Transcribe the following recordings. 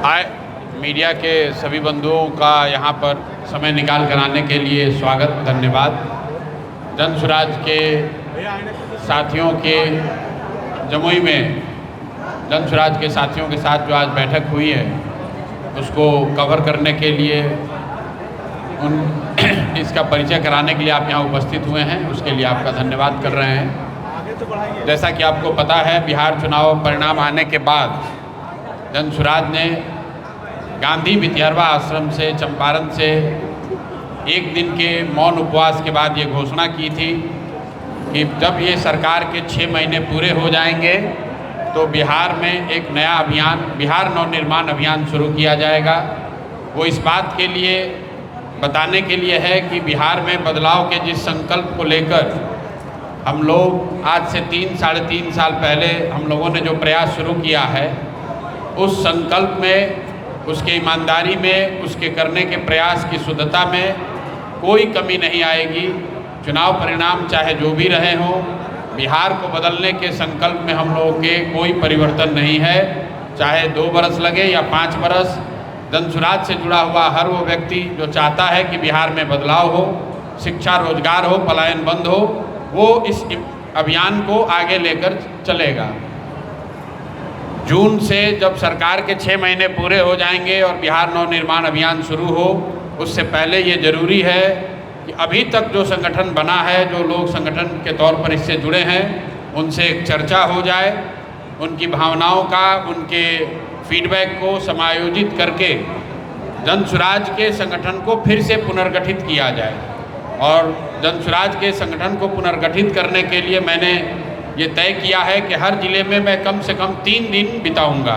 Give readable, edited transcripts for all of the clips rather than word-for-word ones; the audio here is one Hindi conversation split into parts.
आए मीडिया के सभी बंधुओं का यहाँ पर समय निकाल कर आने के लिए स्वागत, धन्यवाद। जन स्वराज के साथियों के जमुई में जन स्वराज के साथियों के साथ जो आज बैठक हुई है उसको कवर करने के लिए इसका परिचय कराने के लिए आप यहाँ उपस्थित हुए हैं, उसके लिए आपका धन्यवाद कर रहे हैं। जैसा कि आपको पता है, बिहार चुनाव परिणाम आने के बाद जन स्वराज ने गांधी विद्यारवा आश्रम से, चंपारण से एक दिन के मौन उपवास के बाद ये घोषणा की थी कि जब ये सरकार के 6 महीने पूरे हो जाएंगे तो बिहार में एक नया अभियान, बिहार नवनिर्माण अभियान शुरू किया जाएगा। वो इस बात के लिए बताने के लिए है कि बिहार में बदलाव के जिस संकल्प को लेकर हम लोग आज से 3-3.5 साल पहले हम लोगों ने जो प्रयास शुरू किया है, उस संकल्प में, उसके ईमानदारी में, उसके करने के प्रयास की शुद्धता में कोई कमी नहीं आएगी। चुनाव परिणाम चाहे जो भी रहे हों, बिहार को बदलने के संकल्प में हम लोगों के कोई परिवर्तन नहीं है। चाहे 2 बरस लगे या 5 बरस, जन स्वराज से जुड़ा हुआ हर वो व्यक्ति जो चाहता है कि बिहार में बदलाव हो, शिक्षा रोजगार हो, पलायन बंद हो, वो इस अभियान को आगे लेकर चलेगा। जून से जब सरकार के 6 महीने पूरे हो जाएंगे और बिहार नवनिर्माण अभियान शुरू हो, उससे पहले ये जरूरी है कि अभी तक जो संगठन बना है, जो लोग संगठन के तौर पर इससे जुड़े हैं, उनसे एक चर्चा हो जाए, उनकी भावनाओं का, उनके फीडबैक को समायोजित करके जन स्वराज के संगठन को फिर से पुनर्गठित किया जाए। और जन स्वराज के संगठन को पुनर्गठित करने के लिए मैंने ये तय किया है कि हर ज़िले में मैं कम से कम 3 दिन बिताऊंगा।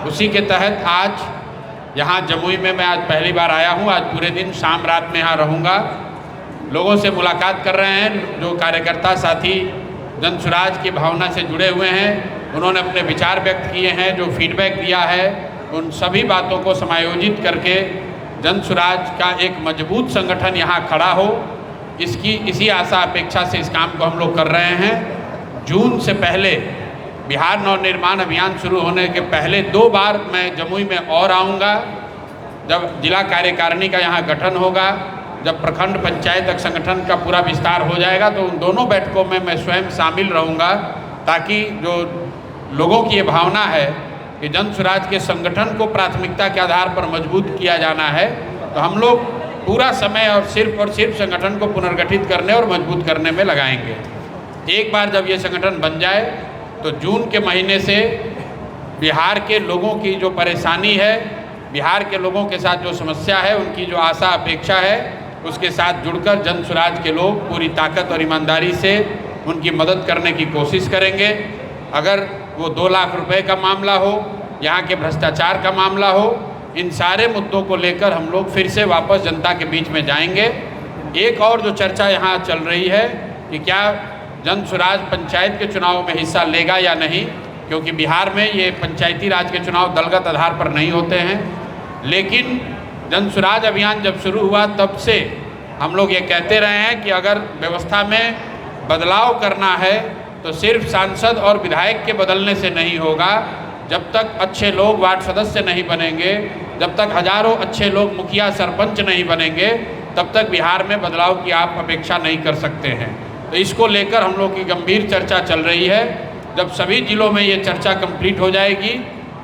उसी के तहत आज यहाँ जमुई में मैं आज पहली बार आया हूँ। आज पूरे दिन शाम रात में यहाँ रहूँगा, लोगों से मुलाकात कर रहे हैं। जो कार्यकर्ता साथी जन स्वराज की भावना से जुड़े हुए हैं, उन्होंने अपने विचार व्यक्त किए हैं, जो फीडबैक दिया है, उन सभी बातों को समायोजित करके जन स्वराज का एक मजबूत संगठन यहाँ खड़ा हो, इसी आशा अपेक्षा से इस काम को हम लोग कर रहे हैं। जून से पहले, बिहार नवनिर्माण अभियान शुरू होने के पहले 2 बार मैं जमुई में और आऊँगा। जब जिला कार्यकारिणी का यहाँ गठन होगा, जब प्रखंड पंचायत तक संगठन का पूरा विस्तार हो जाएगा, तो उन दोनों बैठकों में मैं स्वयं शामिल रहूँगा, ताकि जो लोगों की ये भावना है कि जन स्वराज के संगठन को प्राथमिकता के आधार पर मजबूत किया जाना है, तो हम लोग पूरा समय और सिर्फ संगठन को पुनर्गठित करने और मजबूत करने में लगाएंगे। एक बार जब ये संगठन बन जाए तो जून के महीने से बिहार के लोगों की जो परेशानी है, बिहार के लोगों के साथ जो समस्या है, उनकी जो आशा अपेक्षा है, उसके साथ जुड़कर जन स्वराज के लोग पूरी ताकत और ईमानदारी से उनकी मदद करने की कोशिश करेंगे। अगर वो 2 लाख रुपए का मामला हो, यहाँ के भ्रष्टाचार का मामला हो, इन सारे मुद्दों को लेकर हम लोग फिर से वापस जनता के बीच में जाएंगे। एक और जो चर्चा यहाँ चल रही है कि क्या जन स्वराज पंचायत के चुनाव में हिस्सा लेगा या नहीं, क्योंकि बिहार में ये पंचायती राज के चुनाव दलगत आधार पर नहीं होते हैं। लेकिन जन स्वराज अभियान जब शुरू हुआ तब से हम लोग ये कहते रहे हैं कि अगर व्यवस्था में बदलाव करना है तो सिर्फ सांसद और विधायक के बदलने से नहीं होगा। जब तक अच्छे लोग वार्ड सदस्य नहीं बनेंगे, जब तक हजारों अच्छे लोग मुखिया सरपंच नहीं बनेंगे, तब तक बिहार में बदलाव की आप अपेक्षा नहीं कर सकते हैं। तो इसको लेकर हम लोग की गंभीर चर्चा चल रही है। जब सभी जिलों में ये चर्चा कंप्लीट हो जाएगी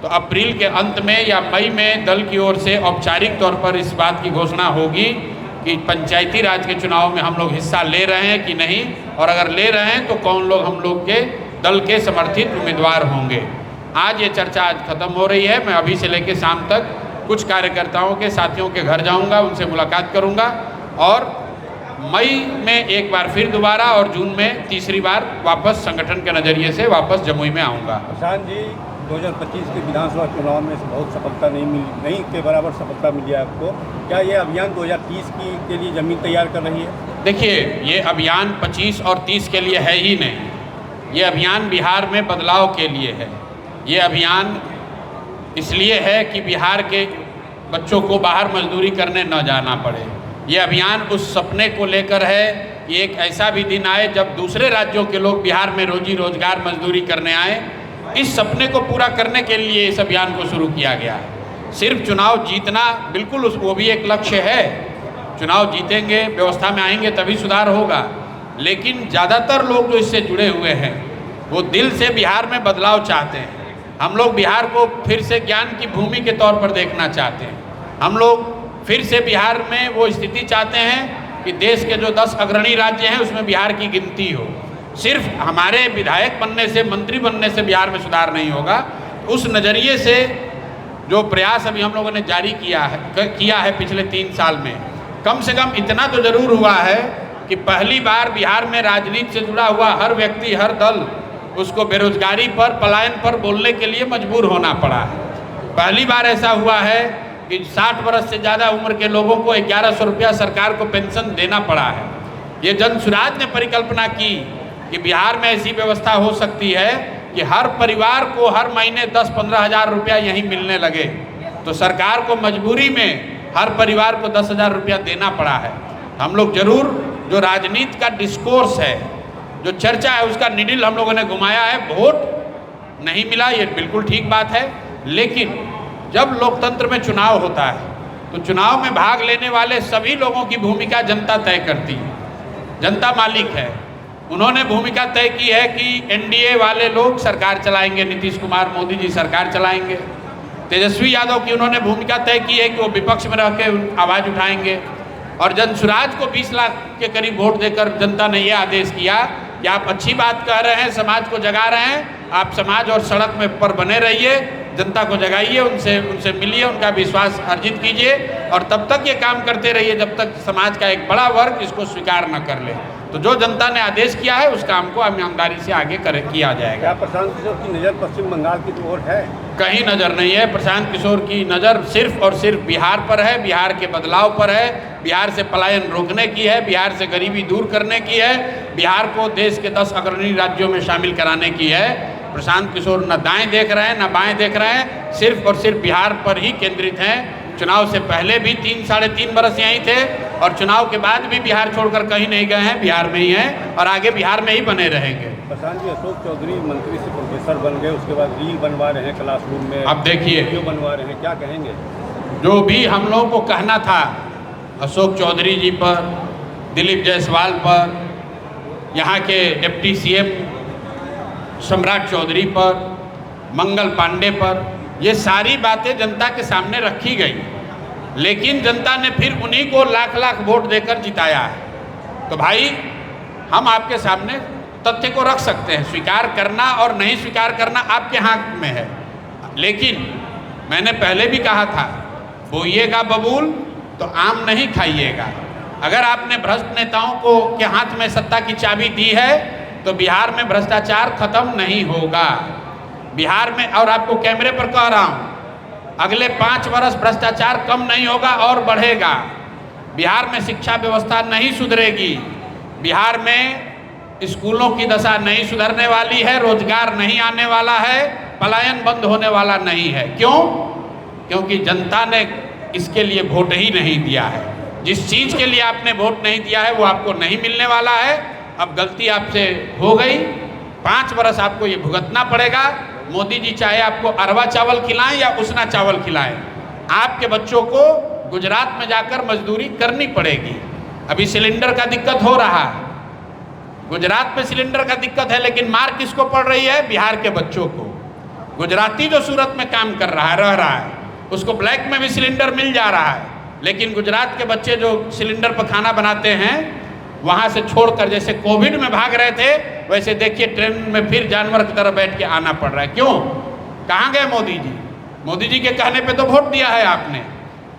तो अप्रैल के अंत में या मई में दल की ओर से औपचारिक तौर पर इस बात की घोषणा होगी कि पंचायती राज के चुनाव में हम लोग हिस्सा ले रहे हैं कि नहीं, और अगर ले रहे हैं तो कौन लोग हम लोग के दल के समर्थित उम्मीदवार होंगे। आज ये चर्चा आज खत्म हो रही है। मैं अभी से लेकर शाम तक कुछ कार्यकर्ताओं के साथियों के घर जाऊंगा, उनसे मुलाकात करूंगा, और मई में एक बार फिर दोबारा और जून में तीसरी बार वापस संगठन के नज़रिए से वापस जमुई में आऊँगा। प्रशांत जी, 2025 के विधानसभा चुनाव में बहुत सफलता नहीं के बराबर सफलता मिली है आपको। क्या ये अभियान 2030 के लिए ज़मीन तैयार कर रही है? देखिए, ये अभियान 25 और 30 के लिए है ही नहीं। ये अभियान बिहार में बदलाव के लिए है। ये अभियान इसलिए है कि बिहार के बच्चों को बाहर मजदूरी करने न जाना पड़े। ये अभियान उस सपने को लेकर है कि एक ऐसा भी दिन आए जब दूसरे राज्यों के लोग बिहार में रोजी रोजगार मजदूरी करने आए। इस सपने को पूरा करने के लिए इस अभियान को शुरू किया गया है। सिर्फ चुनाव जीतना बिल्कुल वो भी एक लक्ष्य है, चुनाव जीतेंगे, व्यवस्था में आएंगे तभी सुधार होगा, लेकिन ज़्यादातर लोग जो इससे जुड़े हुए हैं वो दिल से बिहार में बदलाव चाहते हैं। हम लोग बिहार को फिर से ज्ञान की भूमि के तौर पर देखना चाहते हैं। हम लोग फिर से बिहार में वो स्थिति चाहते हैं कि देश के जो 10 अग्रणी राज्य हैं उसमें बिहार की गिनती हो। सिर्फ हमारे विधायक बनने से, मंत्री बनने से बिहार में सुधार नहीं होगा। उस नज़रिए से जो प्रयास अभी हम लोगों ने जारी किया है पिछले 3 साल में, कम से कम इतना तो जरूर हुआ है कि पहली बार बिहार में राजनीति से जुड़ा हुआ हर व्यक्ति, हर दल उसको बेरोजगारी पर, पलायन पर बोलने के लिए मजबूर होना पड़ा है। पहली बार ऐसा हुआ है कि 60 वर्ष से ज़्यादा उम्र के लोगों को 1100 रुपया सरकार को पेंशन देना पड़ा है। ये जनसुराज ने परिकल्पना की कि बिहार में ऐसी व्यवस्था हो सकती है कि हर परिवार को हर महीने 10-15 हज़ार रुपया यहीं मिलने लगे, तो सरकार को मजबूरी में हर परिवार को 10,000 रुपया देना पड़ा है। हम लोग जरूर जो राजनीति का डिस्कोर्स है, जो चर्चा है, उसका निडिल हम लोगों ने घुमाया है। वोट नहीं मिला, ये बिल्कुल ठीक बात है, लेकिन जब लोकतंत्र में चुनाव होता है तो चुनाव में भाग लेने वाले सभी लोगों की भूमिका जनता तय करती है। जनता मालिक है। उन्होंने भूमिका तय की है कि एनडीए वाले लोग सरकार चलाएंगे, नीतीश कुमार, मोदी जी सरकार चलाएंगे। तेजस्वी यादव की उन्होंने भूमिका तय की है कि वो विपक्ष में रह के आवाज़ उठाएंगे। और जनसुराज को 20 लाख के करीब वोट देकर जनता ने ये आदेश किया कि आप अच्छी बात कह रहे हैं, समाज को जगा रहे हैं, आप समाज और सड़क में पर बने रहिए, जनता को जगाइए, उनसे मिलिए, उनका विश्वास अर्जित कीजिए और तब तक ये काम करते रहिए जब तक समाज का एक बड़ा वर्ग इसको स्वीकार न कर ले। तो जो जनता ने आदेश किया है उस काम को ईमानदारी से आगे किया जाएगा। क्या प्रशांत किशोर की नज़र पश्चिम बंगाल की ओर है? कहीं नज़र नहीं है। प्रशांत किशोर की नज़र सिर्फ और सिर्फ बिहार पर है, बिहार के बदलाव पर है, बिहार से पलायन रोकने की है, बिहार से गरीबी दूर करने की है, बिहार को देश के 10 अग्रणी राज्यों में शामिल कराने की है। प्रशांत किशोर न दाएं देख रहे हैं न बाएं देख रहे हैं, सिर्फ और सिर्फ बिहार पर ही केंद्रित हैं। चुनाव से पहले भी 3-3.5 बरस यहीं थे और चुनाव के बाद भी बिहार छोड़कर कहीं नहीं गए हैं, बिहार में ही हैं और आगे बिहार में ही बने रहेंगे। प्रशांत जी, अशोक चौधरी मंत्री से प्रोफेसर बन गए, उसके बाद रील बनवा रहे हैं क्लासरूम में, अब देखिए वीडियो बनवा रहे हैं, क्या कहेंगे? जो भी हम लोगों को कहना था अशोक चौधरी जी पर, दिलीप जायसवाल पर, यहाँ के डिप्टी सीएम सम्राट चौधरी पर, मंगल पांडे पर, ये सारी बातें जनता के सामने रखी गई, लेकिन जनता ने फिर उन्हीं को लाख वोट देकर जिताया है। तो भाई हम आपके सामने तथ्य को रख सकते हैं, स्वीकार करना और नहीं स्वीकार करना आपके हाथ में है। लेकिन मैंने पहले भी कहा था, बोइएगा बबूल तो आम नहीं खाइएगा। अगर आपने भ्रष्ट नेताओं को के हाथ में सत्ता की चाबी दी है तो बिहार में भ्रष्टाचार खत्म नहीं होगा। बिहार में, और आपको कैमरे पर कह रहा हूँ, अगले 5 वर्ष भ्रष्टाचार कम नहीं होगा और बढ़ेगा। बिहार में शिक्षा व्यवस्था नहीं सुधरेगी, बिहार में स्कूलों की दशा नहीं सुधरने वाली है, रोजगार नहीं आने वाला है, पलायन बंद होने वाला नहीं है। क्यों? क्योंकि जनता ने इसके लिए वोट ही नहीं दिया है। जिस चीज़ के लिए आपने वोट नहीं दिया है वो आपको नहीं मिलने वाला है। अब गलती आपसे हो गई, 5 वर्ष आपको ये भुगतना पड़ेगा। मोदी जी चाहे आपको अरवा चावल खिलाएं या उसना चावल खिलाएं, आपके बच्चों को गुजरात में जाकर मजदूरी करनी पड़ेगी। अभी सिलेंडर का दिक्कत हो रहा है, गुजरात में सिलेंडर का दिक्कत है, लेकिन मार किसको पड़ रही है? बिहार के बच्चों को। गुजराती जो सूरत में काम कर रहा है, रह रहा है, उसको ब्लैक में भी सिलेंडर मिल जा रहा है, लेकिन गुजरात के बच्चे जो सिलेंडर पर खाना बनाते हैं वहाँ से छोड़कर, जैसे कोविड में भाग रहे थे वैसे देखिए ट्रेन में फिर जानवर की तरह बैठ के आना पड़ रहा है। क्यों? कहाँ गए मोदी जी? मोदी जी के कहने पे तो वोट दिया है आपने।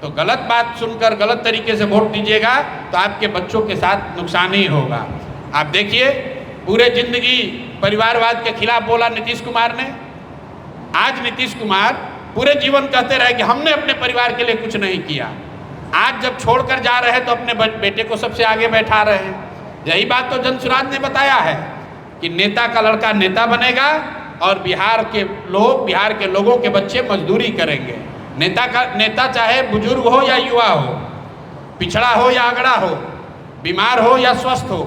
तो गलत बात सुनकर गलत तरीके से वोट दीजिएगा तो आपके बच्चों के साथ नुकसान ही होगा। आप देखिए, पूरे जिंदगी परिवारवाद के खिलाफ बोला नीतीश कुमार ने। आज नीतीश कुमार पूरे जीवन कहते रहे कि हमने अपने परिवार के लिए कुछ नहीं किया। आज जब छोड़कर जा रहे हैं तो अपने बेटे को सबसे आगे बैठा रहे हैं। यही बात तो जनसुराज ने बताया है कि नेता का लड़का नेता बनेगा और बिहार के लोगों के बच्चे मजदूरी करेंगे। नेता चाहे बुजुर्ग हो या युवा हो, पिछड़ा हो या अगड़ा हो, बीमार हो या स्वस्थ हो,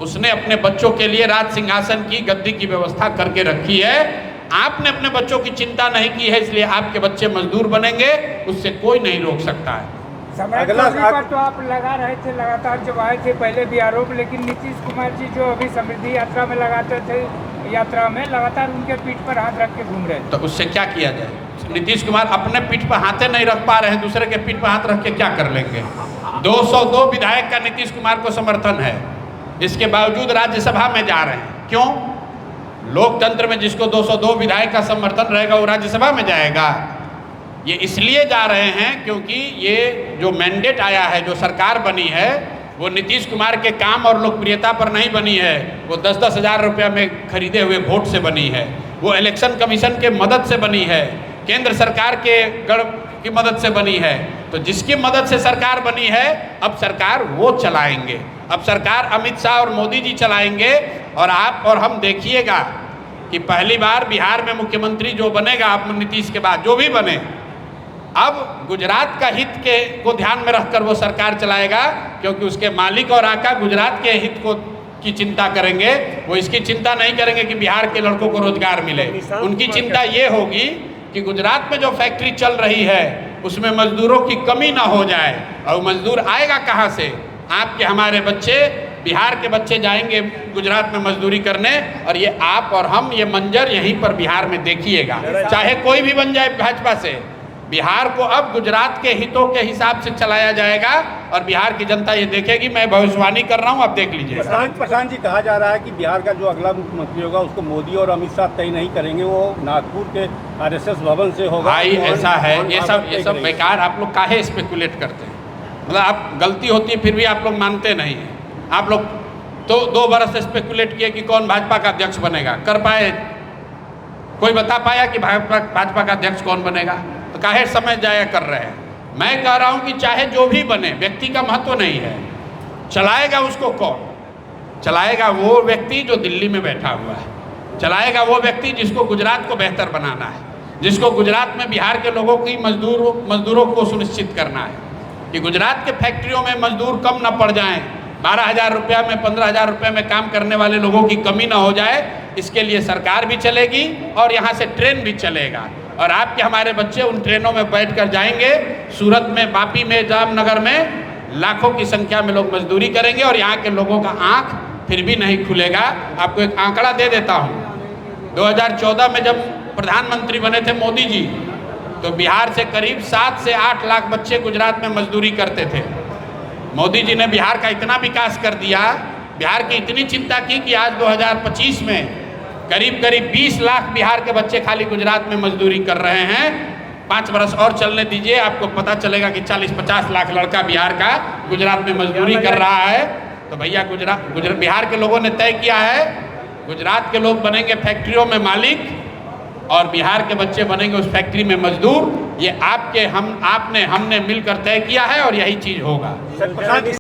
उसने अपने बच्चों के लिए राज सिंहासन की गद्दी की व्यवस्था करके रखी है। आपने अपने बच्चों की चिंता नहीं की है, इसलिए आपके बच्चे मजदूर बनेंगे, उससे कोई नहीं रोक सकता है। अगला पर तो आप लगा रहे थे लगातार जब आए थे पहले भी आरोप, लेकिन नीतीश कुमार जी जो अभी समृद्धि यात्रा में लगाते थे, यात्रा में लगातार उनके पीठ पर हाथ रख के घूम रहे थे। तो उससे क्या किया जाए? नीतीश कुमार अपने पीठ पर हाथे नहीं रख पा रहे हैं, दूसरे के पीठ पर हाथ रख के क्या कर लेंगे? 202 विधायक का नीतीश कुमार को समर्थन है, इसके बावजूद राज्यसभा में जा रहे हैं। क्यों? लोकतंत्र में जिसको 202 विधायक का समर्थन रहेगा वो राज्यसभा में जाएगा। ये इसलिए जा रहे हैं क्योंकि ये जो मैंडेट आया है, जो सरकार बनी है, वो नीतीश कुमार के काम और लोकप्रियता पर नहीं बनी है, वो 10-10 हज़ार रुपया में खरीदे हुए वोट से बनी है, वो इलेक्शन कमीशन के मदद से बनी है, केंद्र सरकार के गढ़ की मदद से बनी है। तो जिसकी मदद से सरकार बनी है, अब सरकार वो चलाएंगे, अब सरकार अमित शाह और मोदी जी चलाएंगे। और आप और हम देखिएगा कि पहली बार बिहार में मुख्यमंत्री जो बनेगा, अब नीतीश के बाद जो भी बने, अब गुजरात का हित को ध्यान में रखकर वो सरकार चलाएगा, क्योंकि उसके मालिक और आका गुजरात के हित की चिंता करेंगे। वो इसकी चिंता नहीं करेंगे कि बिहार के लड़कों को रोजगार मिले। उनकी चिंता ये होगी कि गुजरात में जो फैक्ट्री चल रही है उसमें मजदूरों की कमी ना हो जाए। और मजदूर आएगा कहाँ से? आपके हमारे बच्चे, बिहार के बच्चे जाएंगे गुजरात में मजदूरी करने, और ये आप और हम ये मंजर यहीं पर बिहार में देखिएगा। चाहे कोई भी बन जाए भाजपा से, बिहार को अब गुजरात के हितों के हिसाब से चलाया जाएगा और बिहार की जनता ये देखेगी। मैं भविष्यवाणी कर रहा हूँ, आप देख लीजिए। प्रशांत जी, कहा जा रहा है कि बिहार का जो अगला मुख्यमंत्री होगा उसको मोदी और अमित शाह तय नहीं करेंगे, वो नागपुर के आरएसएस भवन से होगा। भाई ऐसा है, ये सब बेकार। आप लोग काहे स्पेकुलेट करते हैं? मतलब आप गलती होती है फिर भी आप लोग मानते नहीं हैं। आप लोग तो 2 बरस से स्पेकुलेट किए कि कौन भाजपा का अध्यक्ष बनेगा, कर पाए? कोई बता पाया कि भाजपा का अध्यक्ष कौन बनेगा? तो काहे समय जाया कर रहे हैं? मैं कह रहा हूं कि चाहे जो भी बने, व्यक्ति का महत्व नहीं है, चलाएगा उसको कौन? चलाएगा वो व्यक्ति जो दिल्ली में बैठा हुआ है, चलाएगा वो व्यक्ति जिसको गुजरात को बेहतर बनाना है, जिसको गुजरात में बिहार के लोगों की मजदूरों को सुनिश्चित करना है कि गुजरात के फैक्ट्रियों में मजदूर कम न पड़ जाएं, 12,000 रुपया में 15,000 रुपये में काम करने वाले लोगों की कमी ना हो जाए। इसके लिए सरकार भी चलेगी और यहाँ से ट्रेन भी चलेगा, और आपके हमारे बच्चे उन ट्रेनों में बैठकर जाएंगे। सूरत में, वापी में, जामनगर में लाखों की संख्या में लोग मजदूरी करेंगे और यहाँ के लोगों का आँख फिर भी नहीं खुलेगा। आपको एक आंकड़ा दे देता हूँ। 2014 में जब प्रधानमंत्री बने थे मोदी जी, तो बिहार से करीब 7 से 8 लाख बच्चे गुजरात में मजदूरी करते थे। मोदी जी ने बिहार का इतना विकास कर दिया, बिहार की इतनी चिंता की कि आज 2025 में करीब 20 लाख बिहार के बच्चे खाली गुजरात में मजदूरी कर रहे हैं। 5 बरस और चलने दीजिए, आपको पता चलेगा कि 40-50 लाख लड़का बिहार का गुजरात में मजदूरी कर रहा है। तो भैया बिहार के लोगों ने तय किया है, गुजरात के लोग बनेंगे फैक्ट्रियों में मालिक और बिहार के बच्चे बनेंगे उस फैक्ट्री में मजदूर। ये हमने मिलकर तय किया है और यही चीज़ होगा।